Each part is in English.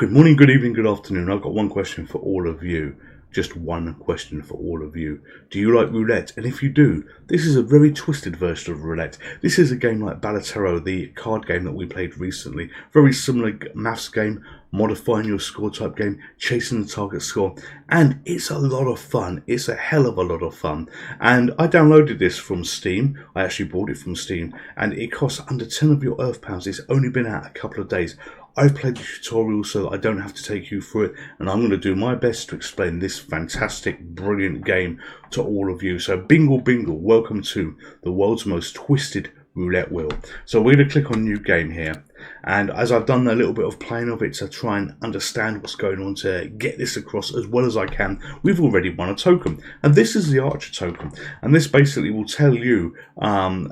Good morning, good evening, good afternoon. I've got one question for all of you. Just one question for all of you. Do you like roulette? And if you do, this is a very twisted version of roulette. This is a game like Balatero, the card game that we played recently. Very similar maths game, modifying your score type game, chasing the target score. And it's a lot of fun. It's a hell of a lot of fun. And I downloaded this from Steam. I actually bought it from Steam. And it costs under 10 of your Earth pounds. It's only been out a couple of days. I've played the tutorial so that I don't have to take you through it, and I'm going to do my best to explain this fantastic, brilliant game to all of you. So Bingle Bingle, welcome to the world's most twisted roulette wheel. So we're going to click on new game here, and as I've done a little bit of playing of it to try and understand what's going on, to get this across as well as I can, we've already won a token, and this is the Archer token, and this basically will tell you on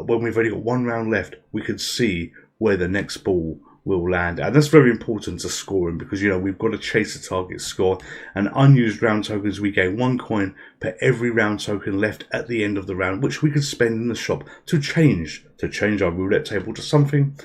when we've only got one round left, we can see where the next ball will land, and that's very important to scoring because we've got to chase the target score. And unused round tokens, we gain 1 coin per every round token left at the end of the round, which we could spend in the shop to change our roulette table to something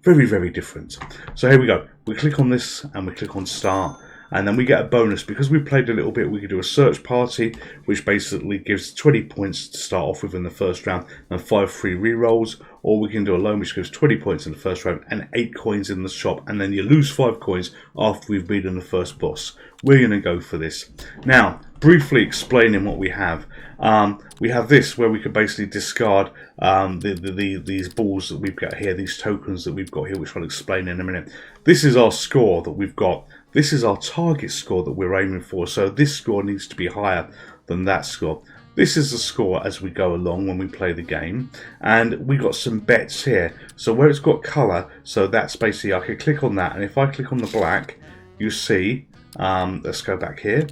very, very different. So here we go. We click on this and we click on start, and then we get a bonus because we played a little bit. We can do a search party, which basically gives 20 points to start off with in the first round and 5 free rerolls, or we can do a loan, which gives 20 points in the first round and 8 coins in the shop, and then you lose 5 coins after we've beaten the first boss. We're going to go for this. Now, briefly explaining what we have this where we could basically discard these balls that we've got here, these tokens that we've got here, which I'll explain in a minute. This is our score that we've got. This is our target score that we're aiming for, so this score needs to be higher than that score. This is the score as we go along when we play the game, and we got some bets here. So where it's got colour, so that's basically, I could click on that, and if I click on the black, you see, let's go back here,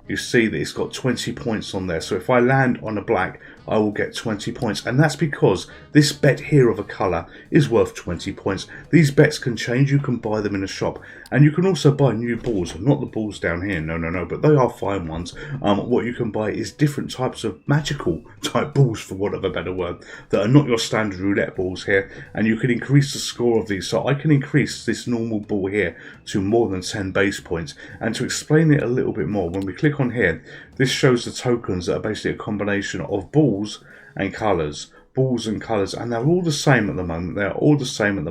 you see that it's got 20 points on there. So if I land on a black, I will get 20 points, and that's because this bet here of a colour is worth 20 points. These bets can change. You can buy them in a shop, and you can also buy new balls, not the balls down here, no, but they are fine ones. What you can buy is different types of magical type balls, for want of a better word, that are not your standard roulette balls here, and you can increase the score of these. So I can increase this normal ball here to more than 10 base points. And to explain it a little bit more, when we click on here, this shows the tokens that are basically a combination of balls and colours. Balls and colours, and they're all the same at the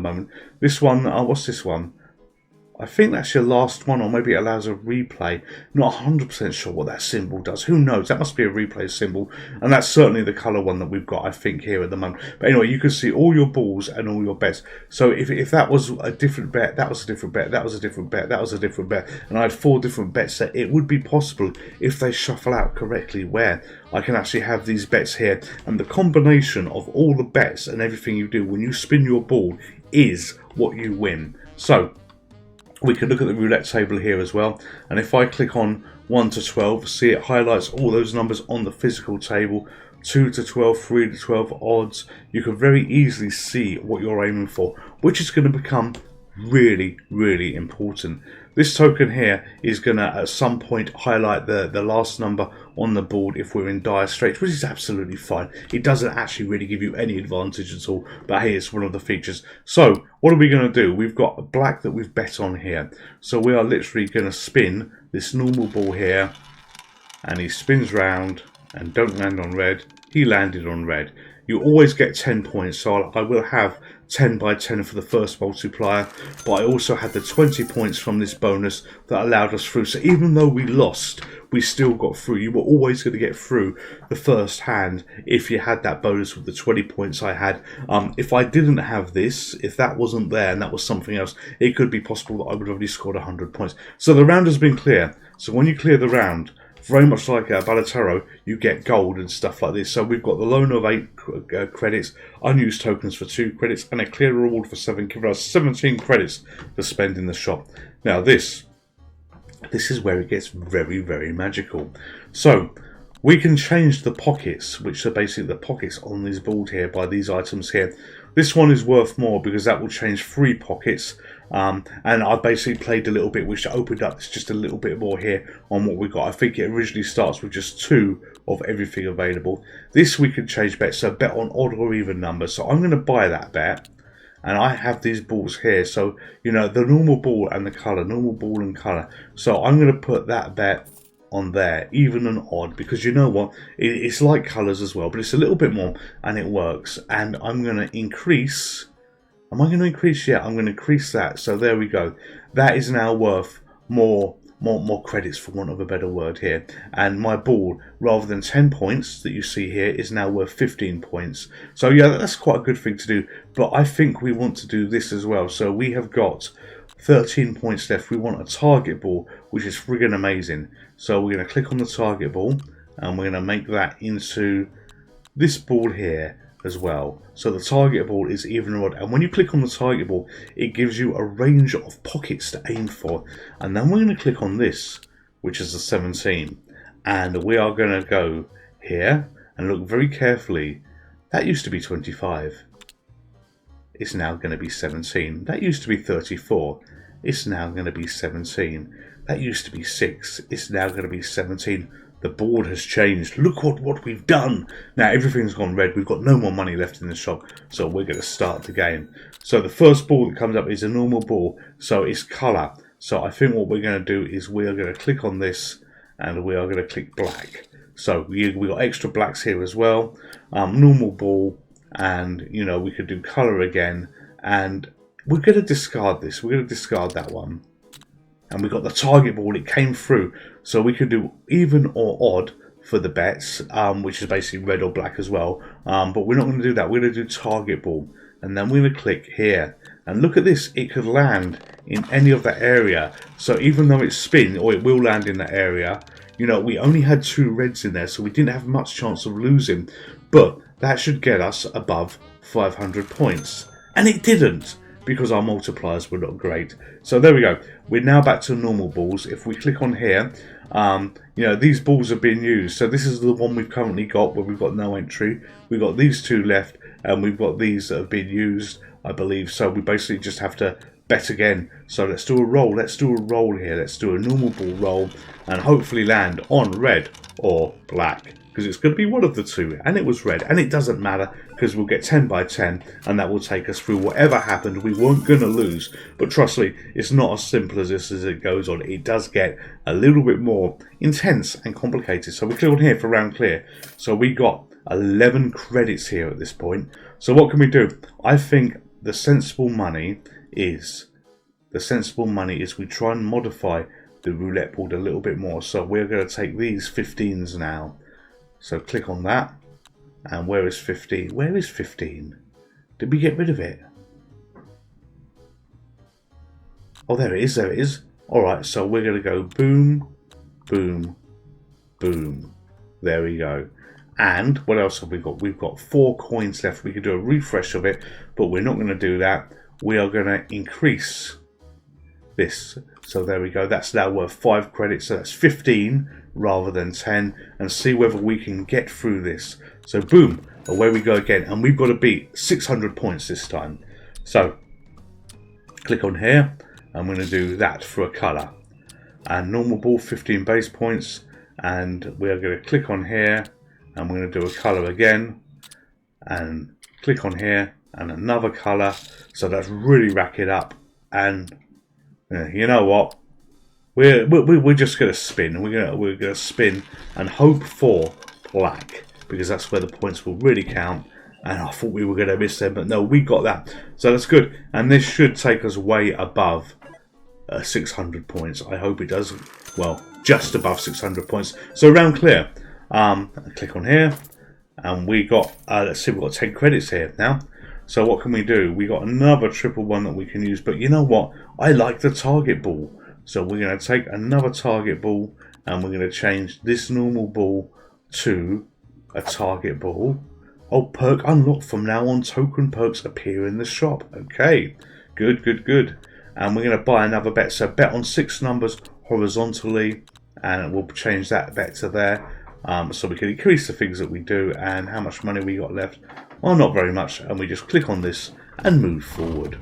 moment. This one, what's this one? I think that's your last one, or maybe it allows a replay. Not 100% sure what that symbol does. Who knows? That must be a replay symbol. And that's certainly the colour one that we've got, I think, here at the moment. But anyway, you can see all your balls and all your bets. So if that was a different bet, that was a different bet, that was a different bet, that was a different bet, and I had 4 different bets, that it would be possible, if they shuffle out correctly, where I can actually have these bets here. And the combination of all the bets and everything you do when you spin your ball is what you win. So we can look at the roulette table here as well, and if I click on 1 to 12, see it highlights all those numbers on the physical table. 2 to 12, 3 to 12 odds. You can very easily see what you're aiming for, which is going to become really, really important. This token here is going to at some point highlight the last number on the board if we're in dire straits, which is absolutely fine. It doesn't actually really give you any advantage at all, but hey, it's one of the features. So what are we going to do? We've got a black that we've bet on here, so we are literally going to spin this normal ball here, and he spins round and don't land on red. He landed on red. You always get 10 points, so I will have 10 by 10 for the first multiplier, but I also had the 20 points from this bonus that allowed us through. So even though we lost, we still got through. You were always going to get through the first hand if you had that bonus with the 20 points I had. If I didn't have this, if that wasn't there and that was something else, it could be possible that I would have already scored 100 points. So the round has been clear. So when you clear the round, very much like Balatero, you get gold and stuff like this. So we've got the loan of 8 credits, unused tokens for 2 credits, and a clear reward for 7, giving us 17 credits to spend in the shop. Now this is where it gets very, very magical. So we can change the pockets, which are basically the pockets on this board here, by these items here. This one is worth more because that will change 3 pockets. And I basically played a little bit, which opened up just a little bit more here on what we got. I think it originally starts with just 2 of everything available. This we can change bets, so bet on odd or even numbers. So I'm going to buy that bet, and I have these balls here. So, you know, the normal ball and the colour, normal ball and colour. So I'm going to put that bet on there, even and odd, because you know what, it's like colours as well, but it's a little bit more, and it works. And I'm going to increase. Am I going to increase? Yeah, I'm going to increase that. So there we go. That is now worth more credits, for want of a better word here. And my ball, rather than 10 points that you see here, is now worth 15 points. So yeah, that's quite a good thing to do. But I think we want to do this as well. So we have got 13 points left. We want a target ball, which is friggin' amazing. So we're going to click on the target ball, and we're going to make that into this ball here as well. So the target ball is even odd, and when you click on the target ball, it gives you a range of pockets to aim for. And then we're going to click on this, which is the 17, and we are going to go here and look very carefully. That used to be 25. It's now going to be 17. That used to be 34. It's now going to be 17. That used to be 6. It's now going to be 17. The board has changed. Look what we've done. Now everything's gone red. We've got no more money left in the shop, so we're going to start the game. So the first ball that comes up is a normal ball, so it's colour. So I think what we're going to do is we are going to click on this, and we are going to click black. So we got extra blacks here as well. Normal ball, and you know, we could do colour again, and we're going to discard this. We're going to discard that one. And we got the target ball, it came through. So we could do even or odd for the bets, which is basically red or black as well. But we're not going to do that. We're going to do target ball. And then we're going to click here. And look at this, it could land in any of that area. So even though it's spin, or it will land in that area, you know, we only had 2 reds in there, so we didn't have much chance of losing. But that should get us above 500 points. And it didn't, because our multipliers were not great. So there we go. We're now back to normal balls. If we click on here, you know, these balls have been used. So this is the one we've currently got, where we've got no entry. We've got these 2 left, and we've got these that have been used, I believe. So we basically just have to bet again. So let's do a roll. Let's do a roll here. Let's do a normal ball roll, and hopefully land on red or black, because it's going to be one of the 2, and it was red, and it doesn't matter, because we'll get 10 by 10, and that will take us through whatever happened. We weren't going to lose, but trust me, it's not as simple as this as it goes on. It does get a little bit more intense and complicated. So we click on here for round clear. So we got 11 credits here at this point. So what can we do? I think the sensible money is we try and modify the roulette board a little bit more. So we're going to take these 15s now. So click on that, and where is 15? Where is 15? Did we get rid of it? Oh, there it is, there it is. Alright, so we're going to go boom, boom, boom. There we go. And what else have we got? We've got 4 coins left. We could do a refresh of it, but we're not going to do that. We are going to increase this. So there we go. That's now worth 5 credits. So that's 15 rather than 10. And see whether we can get through this. So boom, away we go again. And we've got to beat 600 points this time. So click on here. I'm going to do that for a colour. And normal ball, 15 base points. And we are going to click on here. And we're going to do a colour again. And click on here. And another colour. So that's really rack it up. And you know what? We're just going to spin. We're going to spin and hope for black, because that's where the points will really count. And I thought we were going to miss them, but no, we got that. So that's good. And this should take us way above 600 points. I hope it does. Well, just above 600 points. So round clear. Click on here, and we got. Let's see, we've got 10 credits here now. So what can we do? We got another triple one that we can use. But you know what? I like the target ball. So we're going to take another target ball, and we're going to change this normal ball to a target ball. Oh, perk unlocked. From now on, token perks appear in the shop. Okay, good, good, good. And we're going to buy another bet. So bet on 6 numbers horizontally, and we'll change that bet to there. So we can increase the things that we do. And how much money we got left? Well, not very much. And we just click on this and move forward.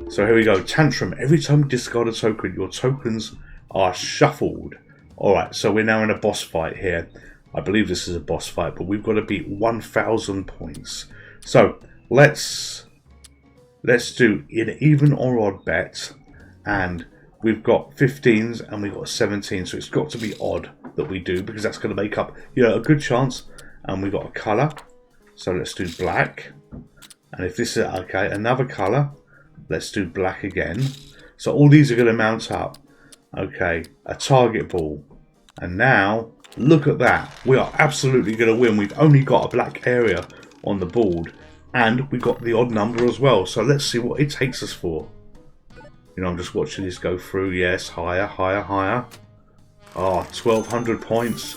So here we go. Tantrum. Every time you discard a token, your tokens are shuffled. Alright, so we're now in a boss fight here. I believe this is a boss fight, but we've got to beat 1,000 points. So let's let's do an even or odd bet, and we've got 15s and we've got 17s, so it's got to be odd that we do, because that's going to make up, you know, a good chance. And we've got a colour, so let's do black. And if this is okay, another colour, let's do black again. So all these are going to mount up. Okay, a target ball, and now look at that, we are absolutely going to win. We've only got a black area on the board, and we got the odd number as well. So let's see what it takes us for. You know, I'm just watching this go through. Yes, higher, higher, higher. Ah, 1,200 points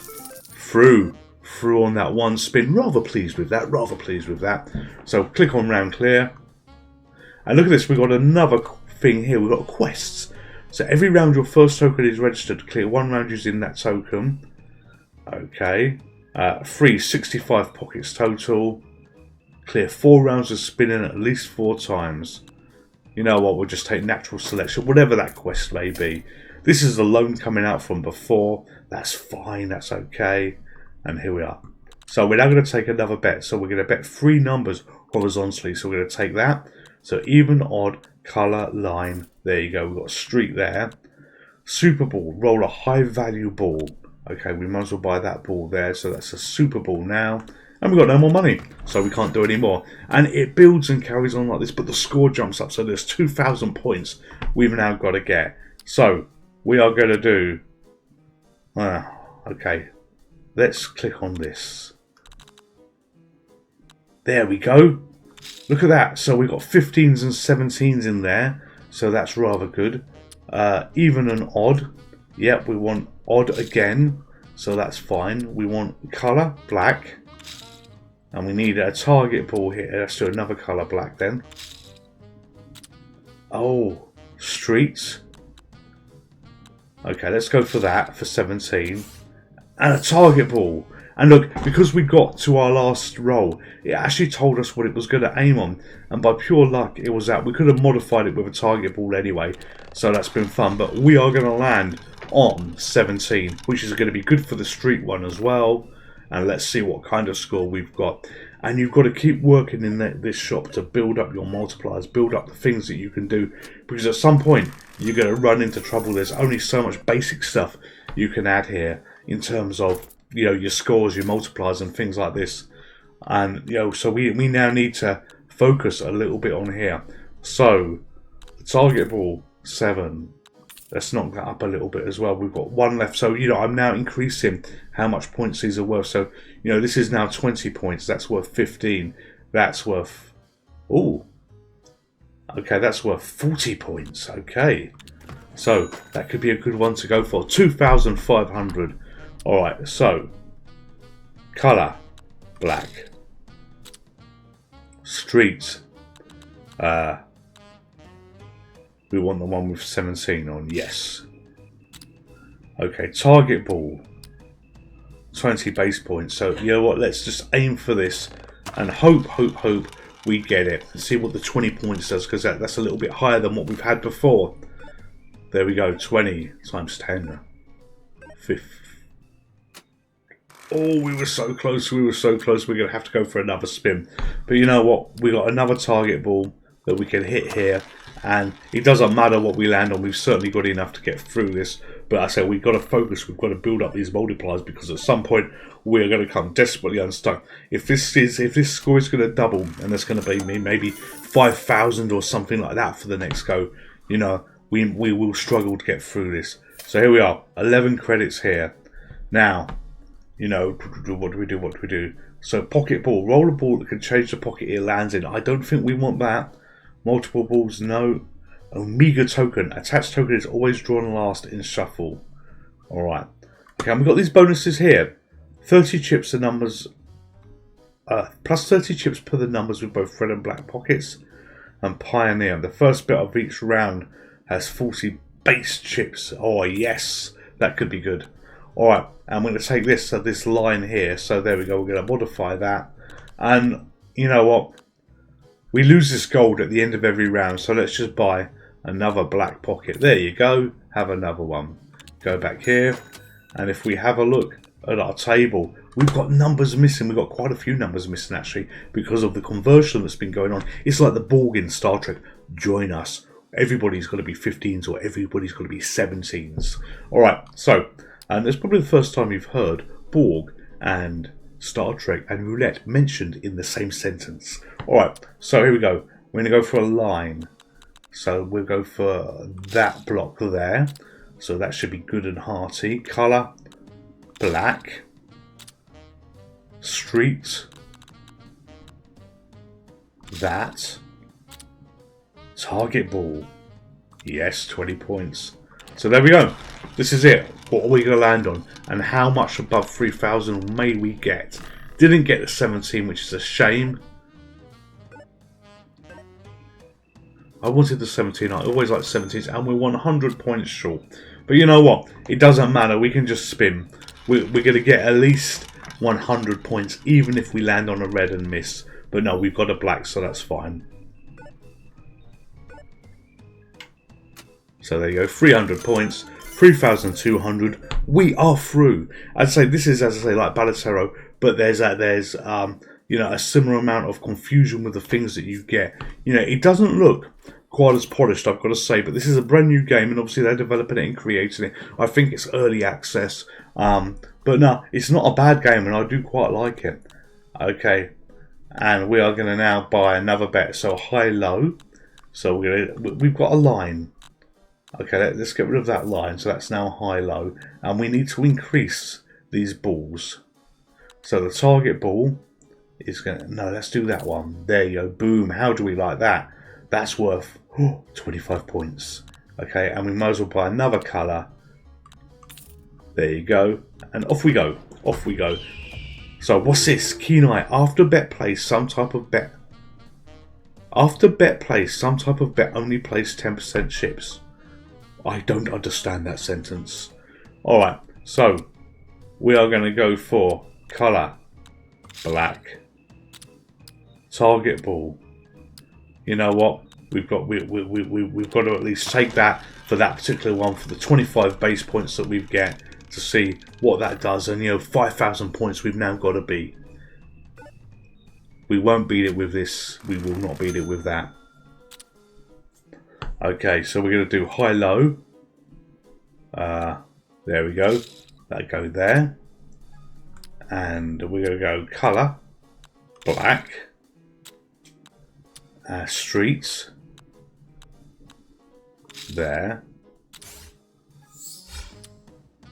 through on that one spin. Rather pleased with that. Rather pleased with that. So click on round clear, and look at this. We've got another thing here. We've got quests. So every round your first token is registered. Clear one round using that token. Okay. Free 65 pockets total. Clear 4 rounds of spinning at least 4 times. You know what, we'll just take natural selection, whatever that quest may be. This is the loan coming out from before. That's fine, that's okay. And here we are. So we're now going to take another bet. So we're going to bet 3 numbers horizontally. So we're going to take that. So even, odd, colour, line. There you go, we've got a streak there. Super ball, roll a high value ball. Okay, we might as well buy that ball there. So that's a super ball now. And we've got no more money, so we can't do any more. And it builds and carries on like this, but the score jumps up. So there's 2,000 points we've now got to get. So we are going to do... okay, let's click on this. There we go. Look at that. So we've got 15s and 17s in there. So that's rather good. Even and odd. Yep, we want odd again. So that's fine. We want colour, black. And we need a target ball here. Let's do another colour, black then. Oh, streets. Okay, let's go for that, for 17. And a target ball. And look, because we got to our last roll, it actually told us what it was going to aim on. And by pure luck, it was that. We could have modified it with a target ball anyway. So that's been fun. But we are going to land on 17, which is going to be good for the street one as well. And let's see what kind of score we've got. And you've got to keep working in this shop to build up your multipliers, build up the things that you can do. Because at some point, you're going to run into trouble. There's only so much basic stuff you can add here in terms of, you know, your scores, your multipliers and things like this. And, you know, so we now need to focus a little bit on here. So, the target ball, 7. Let's knock that up a little bit as well. We've got 1 left. So, you know, I'm now increasing how much points these are worth. So, you know, this is now 20 points. That's worth 15. That's worth... oh. Okay, that's worth 40 points. Okay. So, that could be a good one to go for. 2,500. Alright, so. Colour. Black. Streets. We want the one with 17 on, yes. Okay, target ball. 20 base points. So, you know what, let's just aim for this. And hope we get it. See what the 20 points does, because that's a little bit higher than what we've had before. There we go, 20 times 10. 50. Oh, we were so close, we were so close. We're going to have to go for another spin. But you know what, we got another target ball that we can hit here. And it doesn't matter what we land on, we've certainly got enough to get through this. But I say we've got to focus, we've got to build up these multipliers, because at some point we're going to come desperately unstuck. If this score is going to double, and there's going to be maybe 5,000 or something like that for the next go, you know, we will struggle to get through this. So here we are, 11 credits here. Now, you know, what do we do? So pocket ball, roll a ball that can change the pocket it lands in. I don't think we want that. Multiple balls, no. Omega token. Attached token is always drawn last in shuffle. Alright. Okay, and we've got these bonuses here. 30 chips, the numbers... plus 30 chips per the numbers with both red and black pockets. And Pioneer. The first bit of each round has 40 base chips. Oh, yes. That could be good. Alright, and I'm going to take this line here. So there we go. We're going to modify that. And you know what? We lose this gold at the end of every round, so let's just buy another black pocket. There you go, have another one. Go back here, and if we have a look at our table, we've got numbers missing. We've got quite a few numbers missing, actually, because of the conversion that's been going on. It's like the Borg in Star Trek. Join us. Everybody's got to be 15s or everybody's got to be 17s. All right, so, and it's probably the first time you've heard Borg and Star Trek and roulette mentioned in the same sentence. All right, so here we go. We're going to go for a line. So we'll go for that block there. So that should be good and hearty. Colour, black. Street, that. Target ball. Yes, 20 points. So there we go. This is it. What are we going to land on? And how much above 3,000 may we get? Didn't get the 17, which is a shame. I wanted the 17. I always like 17s. And we're 100 points short. But you know what? It doesn't matter. We can just spin. We're going to get at least 100 points, even if we land on a red and miss. But no, we've got a black, so that's fine. So there you go, 300 points, 3,200. We are through. I'd say this is, as I say, like Balatero, but there's you know, a similar amount of confusion with the things that you get. You know, it doesn't look quite as polished, I've got to say, but this is a brand new game, and obviously they're developing it and creating it. I think it's early access, but no, it's not a bad game, and I do quite like it. Okay, and we are going to now buy another bet. So high-low. So we've got a line. Okay, let's get rid of that line. So that's now high-low, and we need to increase these balls. So the target ball is going to... No, let's do that one. There you go. Boom. How do we like that? That's worth 25 points. Okay, and we might as well buy another colour. There you go. And off we go. Off we go. So what's this? Keen eye. After bet place, some type of bet. After bet place, some type of bet only place 10% chips. I don't understand that sentence. Alright, so we are going to go for colour black. Target ball. You know what? We've got to at least take that for that particular one, for the 25 base points that we get, to see what that does. And you know, 5,000 points we've now got to beat. We won't beat it with this. We will not beat it with that. Okay, so we're going to do high-low. There we go. That'll go there. And we're going to go colour black. Streets. There.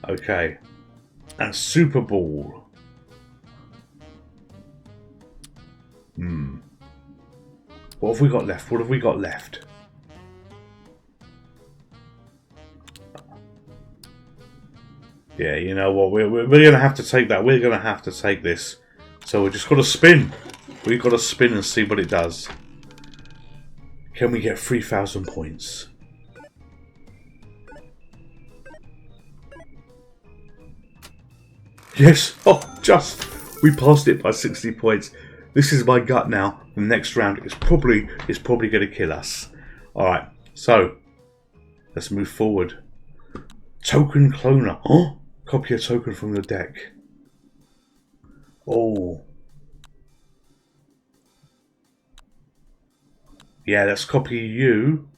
Okay. And Super Bowl. What have we got left? What have we got left? Yeah, you know what? We're going to have to take that. We're going to have to take this. So we're just got to spin. We've got to spin and see what it does. Can we get 3,000 points? Yes. Oh, just. We passed it by 60 points. This is my gut now. The next round is probably going to kill us. Alright, so let's move forward. Token cloner. Oh, copy a token from the deck. Oh. Yeah, let's copy you.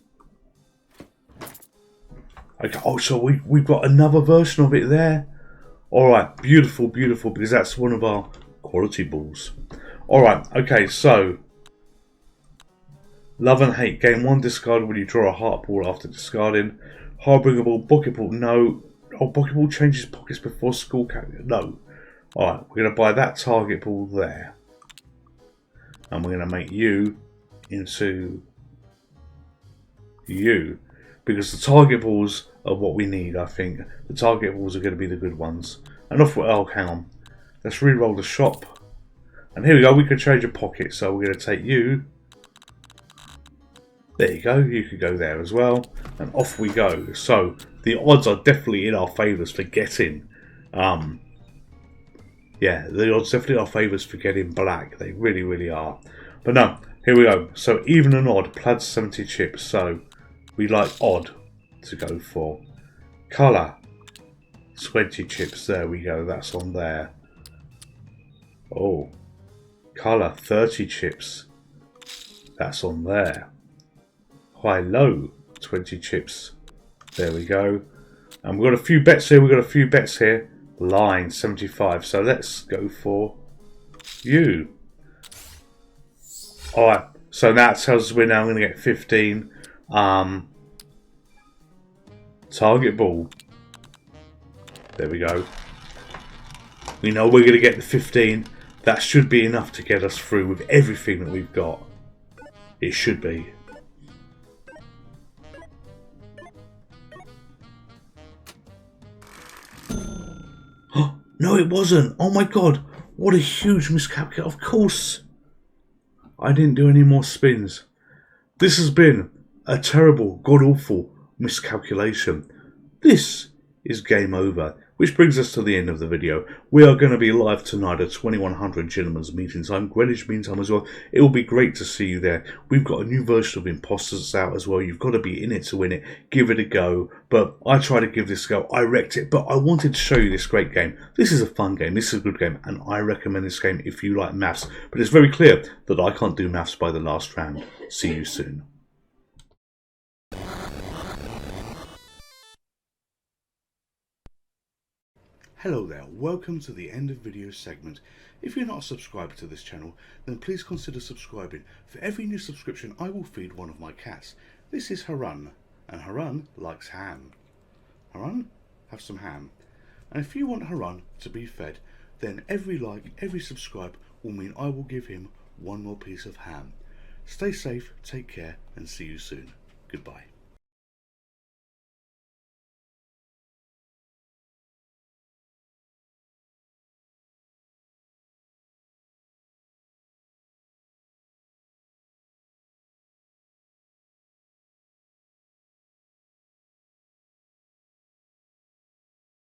Okay, oh, so we've got another version of it there. Alright, beautiful, beautiful, because that's one of our quality balls. Alright, okay, so love and hate. Gain 1 discard when you draw a heart ball after discarding. Harbinger ball, bucket ball, no. Oh, bucket ball changes pockets before school calendar. No. Alright, we're going to buy that target ball there. And we're going to make you into you. Because the target balls are what we need, I think. The target balls are going to be the good ones. And off we... Oh, hang on. Let's re-roll the shop. And here we go, we can change a pocket. So we're going to take you. There you go, you could go there as well. And off we go. So the odds are definitely in our favours for getting... yeah, the odds definitely are favours for getting black. They really, really are. But no, here we go. So even and odd, plaid 70 chips. So we like odd to go for. Colour 20 chips. There we go, that's on there. Oh, colour 30 chips. That's on there. High low 20 chips. There we go. And we've got a few bets here. Line 75. So let's go for you. Alright, so that tells us we're now going to get 15. Target ball. There we go. We know we're going to get the 15. That should be enough to get us through with everything that we've got. It should be. No, it wasn't. Oh my god. What a huge miscalculation. Of course. I didn't do any more spins. This has been a terrible, god-awful miscalculation. This is game over. Which brings us to the end of the video. We are going to be live tonight at 2100 Gentlemen's Meeting Time, Greenwich Mean Time as well. It will be great to see you there. We've got a new version of Imposters out as well. You've got to be in it to win it. Give it a go. But I tried to give this a go. I wrecked it. But I wanted to show you this great game. This is a fun game. This is a good game. And I recommend this game if you like maths. But it's very clear that I can't do maths by the last round. See you soon. Hello there, welcome to the end of video segment. If you're not subscribed to this channel, then please consider subscribing. For every new subscription, I will feed one of my cats. This is Harun, and Harun likes ham. Harun, have some ham. And if you want Harun to be fed, then every like, every subscribe will mean I will give him one more piece of ham. Stay safe, take care, and see you soon. Goodbye.